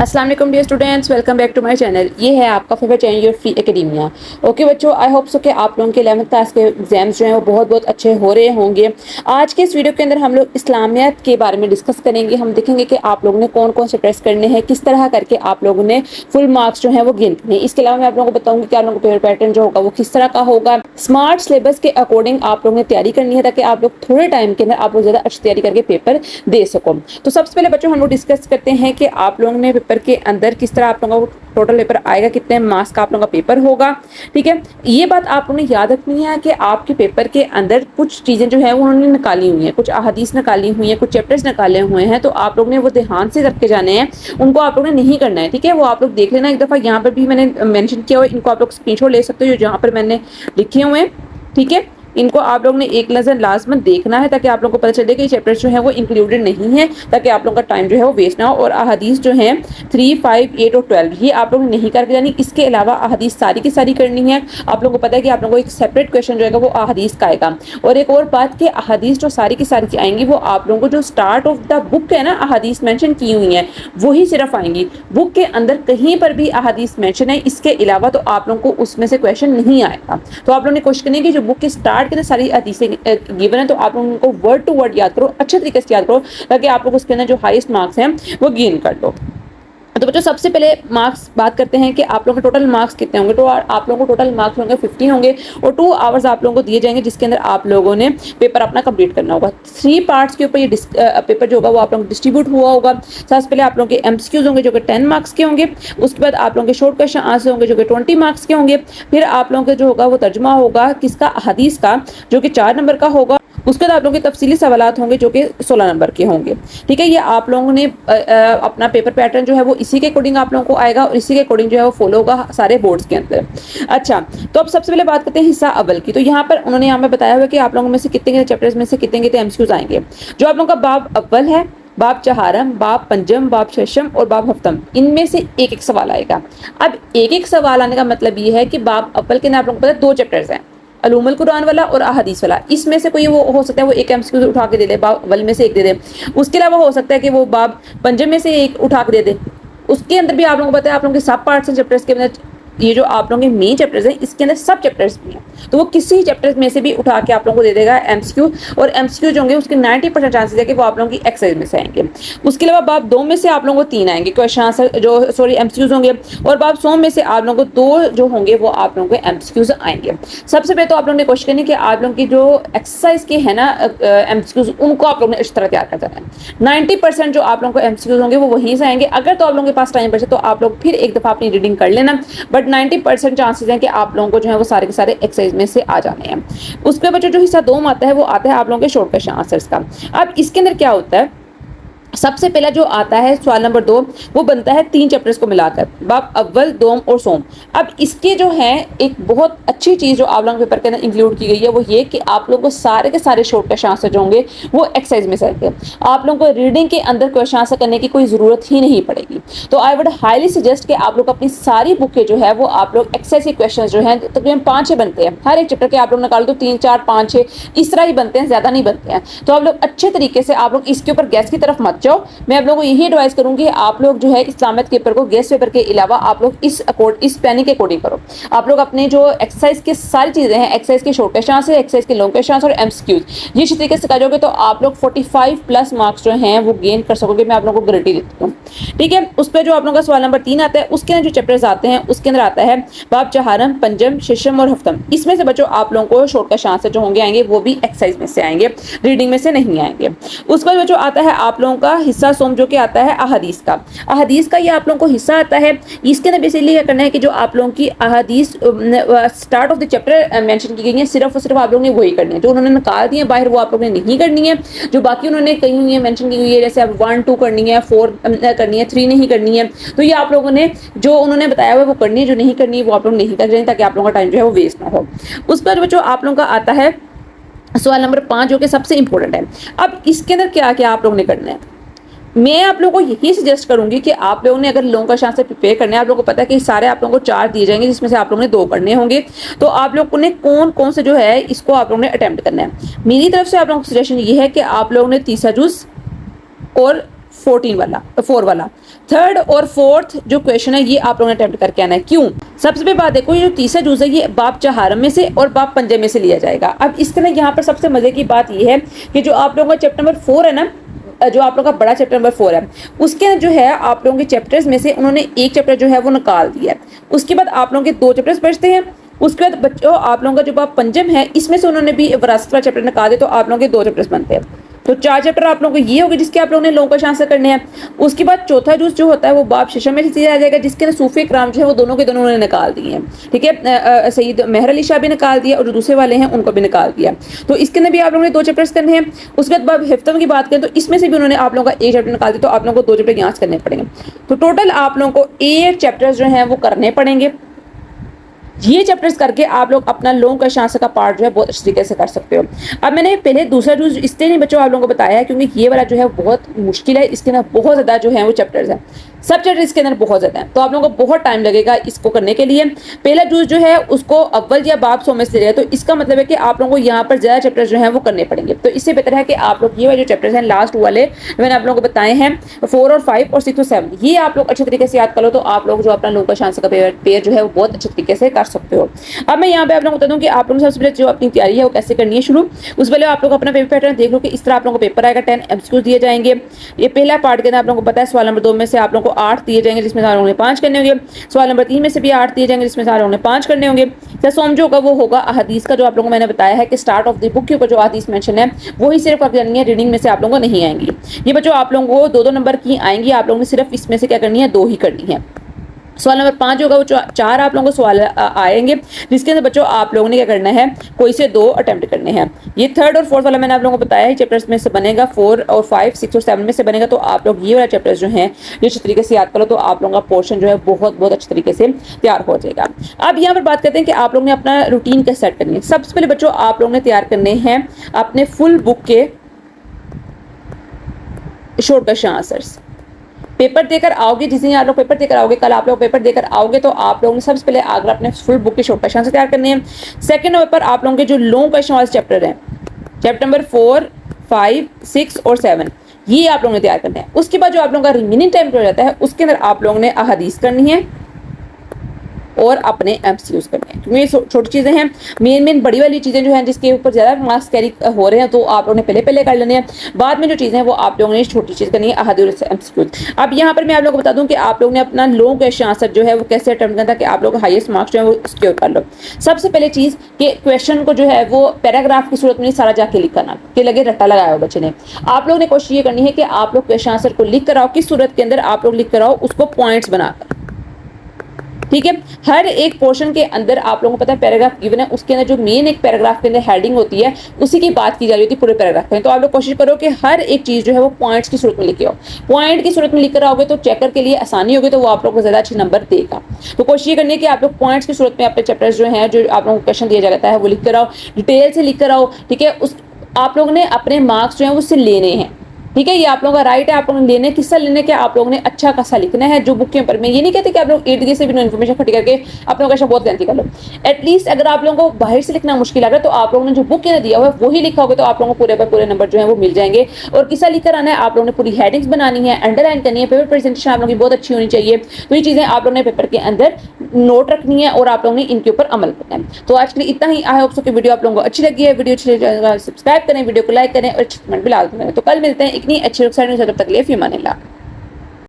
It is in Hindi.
अस्सलाम वालेकुम dear students, welcome back to my channel. ये है आपका favourite channel your free academia. Okay बच्चों, आई होप सो कि आप लोगों के 11th क्लास के एग्जाम्स जो हैं वो बहुत बहुत अच्छे हो रहे होंगे। आज के इस वीडियो के अंदर हम लोग इस्लामियत के बारे में डिस्कस करेंगे। हम देखेंगे कि आप लोगों ने कौन कौन से टेस्ट करने हैं, किस तरह करके आप लोगों ने फुल मार्क्स जो है वो गेन करने हैं। इसके अलावा मैं आप लोगों को बताऊंगी कि आप लोगों का पेपर पैटर्न जो होगा वो किस तरह का होगा। स्मार्ट सिलेबस के अकॉर्डिंग आप लोगों ने तैयारी करनी है ताकि आप लोग थोड़े टाइम के अंदर आप लोग ज्यादा अच्छी तैयारी करके पेपर दे सको। तो सबसे पहले बच्चों हम लोग डिस्कस करते हैं कि आप लोगों ने पेपर के अंदर किस तरह आप लोगों का टोटल पेपर आएगा, कितने मार्क्स का आप लोगों का पेपर होगा। ठीक है, ये बात आप लोगों ने याद रखनी है कि आपके पेपर के अंदर कुछ चीजें जो है वो उन्होंने निकाली हुई हैं, कुछ अहादीस निकाली हुई हैं, कुछ चैप्टर्स निकाले हुए हैं। तो आप लोग ने वो ध्यान से रख के जाने हैं, उनको आप लोगों ने नहीं करना है। ठीक है, वो आप लोग देख लेना एक दफा। यहाँ पर भी मैंने मेंशन किया हुआ, इनको आप लोग स्क्रीनशॉट ले सकते हो जहाँ पर मैंने लिखे हुए हैं। ठीक है, इनको आप लोगों ने एक नज़र लाजमन देखना है ताकि आप लोगों को पता चले कि ये चैप्टर्स जो है वो इंक्लूडेड नहीं है, ताकि आप लोगों का टाइम जो है वो वेस्ट ना हो। और अहादीस जो है 3, 5, 8 और 12 ये आप लोगों ने नहीं करके जानी। इसके अलावा अहादीस सारी की सारी करनी है। आप लोगों को पता है कि आप लोगों को एक सेपरेट क्वेश्चन जो है वो अहादीस का आएगा। और एक और बात कि अहादीस जो सारी की सारी आएंगी वो आप लोगों को जो स्टार्ट ऑफ द बुक है ना, अहादीस मेंशन की हुई है वही सिर्फ आएंगी। बुक के अंदर कहीं पर भी अहादीस मेंशन है इसके अलावा तो आप लोगों को उसमें से क्वेश्चन नहीं आएगा। तो आप लोगों ने कोशिश करनी है कि जो बुक के स्टार्ट के सारी हदीसें गिवन है तो आप लोगों को वर्ड टू वर्ड याद करो, अच्छे तरीके से याद करो ताकि आप लोग उसके अंदर जो हाईएस्ट मार्क्स हैं वो गेन कर लो। तो बच्चों सबसे पहले मार्क्स बात करते हैं कि आप लोगों के टोटल मार्क्स कितने होंगे। तो आप लोगों को टोटल मार्क्स होंगे 15 होंगे और 2 आवर्स आप लोगों को दिए जाएंगे जिसके अंदर आप लोगों ने पेपर अपना कंप्लीट करना होगा। 3 पार्ट्स के ऊपर ये पेपर जो होगा वो आप लोगों को डिस्ट्रीब्यूट हुआ होगा। सबसे पहले आप लोगों के एमसीक्यूज होंगे जो कि 10 मार्क्स के होंगे। उसके बाद आप लोगों के शॉर्ट क्वेश्चन आंसर होंगे जो कि 20 मार्क्स के होंगे। फिर आप लोगों का जो होगा वो तर्जुमा होगा किसका, हदीस का, जो कि 4 नंबर का होगा। उसके बाद आप लोगों के तफसीली सवालात होंगे जो कि 16 नंबर के होंगे। ठीक है, ये आप लोगों ने अपना पेपर पैटर्न जो है वो इसी के अकॉर्डिंग आप लोगों को आएगा और इसी के अकॉर्डिंग जो है वो फॉलो होगा सारे बोर्ड्स के अंदर। अच्छा, तो अब सबसे पहले बात करते हैं हिस्सा अव्वल की। तो यहाँ पर उन्होंने यहाँ पे बताया हुआ कि आप लोगों में से कितने चैप्टर्स में से कितने एमसीक्यूज आएंगे। जो आप लोगों का बाब अव्वल है, बाब चहारम, बाब पंजम, बाब शशम और बाब हफ्तम, इनमें से एक एक सवाल आएगा। अब एक एक सवाल आने का मतलब ये है कि बाब अव्वल के अंदर आप लोगों को पता है 2 चैप्टर्स हैं, अलूमुल कुरान वाला और अहादीस वाला। इसमें से कोई वो हो सकता है वो एक एमसीक्यू उठा के दे दे, बाब अव्वल में से एक दे दे। उसके अलावा हो सकता है कि वो बाब पंजम में से एक उठा के दे दे। उसके अंदर भी आप लोगों को पता है आप लोगों के सब पार्ट्स हैं चैप्टर्स के अंदर। ये जो आप लोगों के मेन चैप्टर्स हैं इसके अंदर सब चैप्टर्स भी हैं, तो वो किसी चैप्टर्स में से भी उठा के आप लोगों को दे देगा एमसीक्यू। और एमसीक्यू जो होंगे उसके 90% चांसेस है कि वो आप लोगों की एक्सरसाइज में से आएंगे। उसके अलावा बाब 2 में से आप लोगों को 3 आएंगे क्वेश्चन आंसर जो एमसीक्यूज होंगे। और बाब 100 में से आप लोगों को 2 जो होंगे वो आप लोगों को एमसीक्यूज आएंगे। सबसे पहले तो आप लोगों ने कोशिश करनी कि आप लोगों की जो एक्सरसाइज के है ना एमसीक्यूज उनको आप लोगों ने इस तरह तैयार कर देना है। 90% जो आप लोगों को एमसीक्यूज होंगे वो वहीं से आएंगे। अगर तो आप लोगों के पास टाइम बचे तो आप लोग फिर एक दफा अपनी रीडिंग कर लेना, बट 90% चांसेस हैं कि आप लोगों को जो है वो सारे के सारे एक्सरसाइज में से आ जाने हैं। उसके बाद जो हिस्सा 2 में आता है वो आता है आप लोगों के शॉर्ट क्वेश्चन आंसर्स का। अब इसके अंदर क्या होता है, सबसे पहला जो आता है सवाल नंबर 2 वो बनता है 3 चैप्टर्स को मिलाकर, बाब अव्वल, दोम और सोम। अब इसके जो है एक बहुत अच्छी चीज़ जो आप लोगों के पेपर के अंदर इंक्लूड की गई है वो ये कि आप लोगों को सारे के सारे शॉर्ट क्वेश्चन आंसर जो होंगे वो एक्सरसाइज में से आएंगे। आप लोगों को रीडिंग के अंदर क्वेश्चन आंसर करने की कोई ज़रूरत ही नहीं पड़ेगी। तो आई वुड हाईली सजेस्ट कि आप लोग अपनी सारी बुकें जो है वो आप लोग एक्सरसाइज के क्वेश्चन जो है तकरीबन 5-6 बनते हैं हर एक चैप्टर के, आप लोग निकाल दो 3, 4, 5, 6 इस तरह ही बनते हैं, ज़्यादा नहीं बनते हैं। तो आप लोग अच्छे तरीके से आप लोग इसके ऊपर गैस की तरफ मत जाओ। मैं आप लोगों यही एडवाइस करूंगी आप लोग जो है इस्लामियत के पेपर को गेस्ट पेपर के अलावा आप लोग इस प्लानिंग के अकॉर्डिंग करो। आप लोग अपने जो एक्सरसाइज के सारी चीजें हैं, एक्सरसाइज के शॉर्ट क्वेश्चन आंसर, एक्सरसाइज के लॉन्ग क्वेश्चन आंसर और एमसीक्यूज, ये इसी तरीके से करोगे तो आप लोग 45+ मार्क्स जो हैं वो गेन कर सकोगे। मैं आप लोगों को गारंटी देती हूँ। ठीक है, उस पर जो आप लोगों का सवाल नंबर 3 आता है उसके अंदर जो चैप्टर्स आते हैं उसके अंदर आता है बाब चहारम, पंजम, शशम और हफ्तम। इसमें से बच्चों आप लोगों को शॉर्ट क्वेश्चन आंसर जो होंगे आएंगे वो भी एक्सरसाइज में से आएंगे, रीडिंग में से नहीं आएंगे। उस पर जो आता है आप लोगों का हिस्सा सोम जो कि आता है अहादीस का। अहादीस का ये आप लोगों को हिस्सा आता है। इसके अंदर बेसिकली क्या करना है कि जो आप लोगों की अहादीस start of the chapter mention की गई है सिर्फ और सिर्फ आप लोगों ने वही करनी है। जो उन्होंने निकाल दी है बाहर वो आप लोगों ने नहीं करनी है। जो बाकी उन्होंने कही हुई है मेंशन की हुई है जैसे आप 1, 2 करनी है, 4 करनी है, 3 नहीं करनी है, तो ये आप लोगों ने जो उन्होंने बताया हुआ वो करनी है, जो नहीं करनी है वो आप लोग नहीं कर रहे ताकि आप लोगों का टाइम जो है वो वेस्ट ना हो। उस पर जो आप लोगों का आता है सवाल नंबर 5 जो कि सबसे इंपॉर्टेंट है। अब इसके अंदर क्या क्या आप लोगों ने करना है, मैं आप लोगों को यही सजेस्ट करूंगी कि आप लोगों ने अगर लॉन्ग क्वेश्चन आंसर प्रिपेयर करने हैं, आप लोगों को पता है कि सारे आप लोगों को 4 दिए जाएंगे जिसमें से आप लोगों ने 2 करने होंगे, तो आप लोगों ने कौन कौन से जो है इसको आप लोगों ने अटेम्प्ट करना है। मेरी तरफ से आप लोगों को सजेशन ये है कि आप लोगों ने तीसरा जुज और 4 वाला थर्ड और फोर्थ जो क्वेश्चन है ये आप लोगों ने अटेम्प्ट करके आना है। क्यों? सबसे पहले बात देखो, ये जो तीसरा जूज है ये बाब चहारम में से और बाब पंजे में से लिया जाएगा। अब इसके ना यहाँ पर सबसे मजे की बात ये है कि जो आप लोगों का चैप्टर नंबर 4 है ना, जो आप लोगों का बड़ा चैप्टर नंबर 4 है, उसके जो है आप लोगों के चैप्टर्स में से उन्होंने एक चैप्टर जो है वो निकाल दिया है। उसके बाद आप लोगों के 2 चैप्टर्स बचते हैं। उसके बाद बच्चों आप लोगों का जो बाब पंजम है इसमें से उन्होंने भी विरासत का चैप्टर निकाल दिया, तो आप लोगों के 2 चैप्टर्स बनते हैं। तो 4 चैप्टर आप लोगों को ये होंगे जिसके आप लोगों ने लोगों का आंसर करने हैं। उसके बाद चौथा जूस जो होता है वो बाब शशम में से आ जाएगा, जिसके ना सूफी कराम जो है वो दोनों के दोनों उन्होंने निकाल दिए हैं। ठीक है, सईद मेहर अली शाह भी निकाल दिया और जो दूसरे वाले हैं उनको भी निकाल दिया। तो इसके अंदर भी आप लोगों ने 2 चैप्टर्स करने हैं। उसके बाद बाब हिफ्तम की बात करें तो इसमें से भी उन्होंने आप लोगों का एक चैप्टर निकाल दिया, तो आप लोगों को 2 चैप्टर यहाँ करने पड़ेंगे। तो टोटल आप लोगों को 8 चैप्टर्स जो हैं वो करने पड़ेंगे। ये चैप्टर्स करके आप लोग अपना लोगों का शांस का पार्ट जो है बहुत अच्छी तरीके से कर सकते हो। अब मैंने पहले दूसरा जूस इसलिए नहीं बच्चों आप लोगों को बताया है क्योंकि ये वाला जो है बहुत मुश्किल है, इसके अंदर बहुत ज़्यादा जो है वो चैप्टर्स हैं, सब चैप्टर इसके अंदर बहुत ज़्यादा है, तो आप लोगों को बहुत टाइम लगेगा इसको करने के लिए। पहला जूस जो है उसको अव्वल या बाब 100 में से ले, तो इसका मतलब है कि आप लोगों को यहाँ पर ज़्यादा चैप्टर्स जो है वो करने पड़ेंगे। तो इससे बेहतर है कि आप लोग ये वाले जो चैप्टर्स हैं लास्ट वाले मैंने आप लोगों को बताए हैं 4 और 5 और 6 और 7, ये आप लोग अच्छे तरीके से याद कर लो, तो आप लोग जो अपना लोगों का शांस का पेयर जो है वो बहुत अच्छे तरीके से कर सकते हो। अब मैं यहाँ पे आप लोगों को बता दूं कि आप लोगों सबसे पहले जो अपनी तैयारी है वो कैसे करनी है शुरू। उस पहले आप लोग अपना पेपर पैटर्न देख लो कि इस तरह आप लोगों को पेपर आएगा। 10 एमसीक्यूज दिए जाएंगे। ये पहला पार्ट के अंदर आप लोगों को पता है सवाल नंबर 2 में से आप लोगों को 8 दिए जाएंगे जिसमें आप लोगों ने 5 करने होंगे। सवाल नंबर 3 में से भी 8 दिए जाएंगे जिसमें आप लोगों ने 5 करने होंगे। सोम जो होगा वो होगा अहदीस का, जो आप लोगों को मैंने बताया है कि स्टार्ट ऑफ द बुक के ऊपर जो अहदीस मेंशन है वही सिर्फ करके जानी है, रीडिंग में से आप लोगों को नहीं आएंगी। ये बच्चों आप लोगों को 2-2 नंबर की आएंगी, आप लोगों ने सिर्फ इसमें से क्या करनी है, 2 ही करनी है। सवाल नंबर 5 होगा वो 4 आप लोगों को सवाल आएंगे जिसके अंदर बच्चों आप लोगों ने क्या करना है, कोई से 2 अटेम्प्ट करने हैं। ये थर्ड और फोर्थ वाला मैंने आप लोगों को बताया है चैप्टर्स में से बनेगा, 4 और 5 6 और 7 में से बनेगा। तो आप लोग ये वाला चैप्टर्स जो हैं जो अच्छे तरीके से याद करो तो आप लोगों का पोर्शन जो है बहुत बहुत अच्छे तरीके से तैयार हो जाएगा। अब यहाँ पर बात करते हैं कि आप लोग ने अपना रूटीन कैसे सेट करनी है। सबसे पहले बच्चों आप लोगों ने तैयार करने हैं अपने फुल बुक के शॉर्ट क्वेश्चन आंसर्स। पेपर देकर आओगे, जिस दिन आप लोग पेपर देकर आओगे, कल आप लोग पेपर देकर आओगे, तो आप लोगों ने सबसे पहले आकर अपने फुल बुक के शॉर्ट क्वेश्चन तैयार करने हैं। सेकंड नंबर पर आप लोगों के जो लॉन्ग क्वेश्चन वाले चैप्टर हैं, चैप्टर नंबर 4, 5, 6 और 7, ये आप लोगों ने तैयार करना है। उसके बाद जो आप लोगों का रिमेनिंग टाइम हो जाता है उसके अंदर आप लोगों ने अहादीस करनी है और अपने एमसीक्यूज करने हैं, क्योंकि ये छोटी चीज़ें हैं। मेन बड़ी वाली चीज़ें जो हैं जिसके ऊपर ज़्यादा मार्क्स कैरी हो रहे हैं तो आप लोगों ने पहले कर लेने हैं। बाद में जो चीज़ें हैं वो आप लोगों ने छोटी चीज़ करनी है, अहादीस एमसीक्यूज। अब यहाँ पर मैं आप लोगों को बता दूं कि आप लोगों ने अपना लॉन्ग क्वेश्चन आंसर जो है वो कैसे अटेम्प्ट करना कि आप लोग हाईएस्ट मार्क्स जो है वो सिक्योर कर लो। सबसे पहले चीज़ कि क्वेश्चन को जो है वो पैराग्राफ की सूरत में नहीं सारा जाके लिख करना कि लगे रट्टा लगाया हो बच्चे ने। आप लोगों ने कोशिश ये करनी है कि आप लोग क्वेश्चन आंसर को लिख कर आओ, किस सूरत के अंदर आप लोग लिख कर आओ, उसको पॉइंट्स बनाकर। ठीक है, हर एक पोर्शन के अंदर आप लोगों को पता है पैराग्राफ गिवन है, उसके अंदर जो मेन एक पैराग्राफ के अंदर हेडिंग होती है उसी की बात की जा रही होती है पूरे पैराग्राफ में। तो आप लोग कोशिश करो कि हर एक चीज़ जो है वो पॉइंट्स की सूरत में लिखे हो। पॉइंट की सूरत में लिख कर आओगे तो चेकर के लिए आसानी होगी, तो वो आप लोग को ज़्यादा अच्छे नंबर देगा। तो कोशिश ये करनी है कि आप लोग पॉइंट्स की सूरत में अपने चैप्टर्स जो है जो आप लोगों को क्वेश्चन दिया जाता है वो लिख कर आओ, डिटेल से लिख कर आओ। ठीक है, उस आप लोगों ने अपने मार्क्स जो है उससे लेने हैं। ठीक है, ये आप लोगों का राइट है, आप लोगों ने लेने किस्सा लेने के आप लोगों ने अच्छा खासा लिखना है जो बुक के ऊपर। मैं ये नहीं कहती कि आप लोग A से भी इन्फॉर्मेशन इकट्ठी करके आप लोगों का बहुत लेंथी कर लो। एटलीस्ट अगर आप लोगों को बाहर से लिखना मुश्किल लग रहा है तो आप लोगों ने जो बुक के अंदर दिया हुआ है वही लिखा होगा, तो आप लोगों को पूरे पर पूरे नंबर जो है वो मिल जाएंगे। और किस्सा लिखकर आना है, आप लोगों ने पूरी हेडिंग्स बनानी है, अंडरलाइन करनी है, पेपर प्रेजेंटेशन आप लोगों की बहुत अच्छी होनी चाहिए। तो ये चीज़ें आप लोगों ने पेपर के अंदर नोट रखनी है और आप लोगों ने इनके ऊपर अमल करना है। तो आज के लिए इतना ही। आई होप सो कि वीडियो आप लोगों को अच्छी लगी है। वीडियो अच्छी लगी सब्सक्राइब करें, वीडियो को लाइक करें और कमेंट भी लाजमी करें। तो कल मिलते हैं एक नई अच्छी वेबसाइट में, तब तक के लिए फी अमान अल्लाह।